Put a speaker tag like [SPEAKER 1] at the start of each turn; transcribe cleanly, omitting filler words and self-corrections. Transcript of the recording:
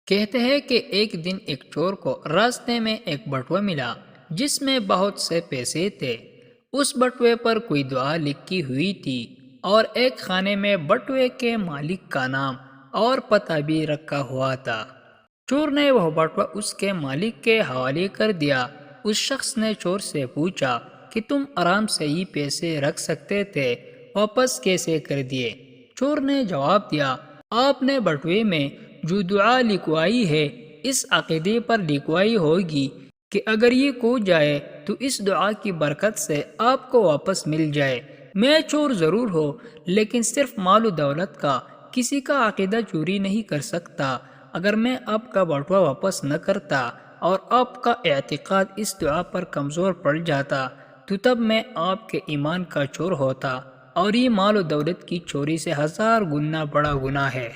[SPEAKER 1] کہتے ہیں کہ ایک دن ایک چور کو راستے میں ایک بٹوا ملا جس میں بہت سے پیسے تھے۔ اس بٹوے پر کوئی دعا لکھی ہوئی تھی اور ایک خانے میں بٹوے کے مالک کا نام اور پتہ بھی رکھا ہوا تھا۔ چور نے وہ بٹوا اس کے مالک کے حوالے کر دیا۔ اس شخص نے چور سے پوچھا کہ تم آرام سے یہ پیسے رکھ سکتے تھے، واپس کیسے کر دیے؟ چور نے جواب دیا، آپ نے بٹوے میں جو دعا لکھوائی ہے اس عقیدے پر لکھوائی ہوگی کہ اگر یہ کھو جائے تو اس دعا کی برکت سے آپ کو واپس مل جائے۔ میں چور ضرور ہو لیکن صرف مال و دولت کا کسی کا عقیدہ چوری نہیں کر سکتا۔ اگر میں آپ کا بٹوا واپس نہ کرتا اور آپ کا اعتقاد اس دعا پر کمزور پڑ جاتا تو تب میں آپ کے ایمان کا چور ہوتا، اور یہ مال و دولت کی چوری سے 1000 گنا بڑا گناہ ہے۔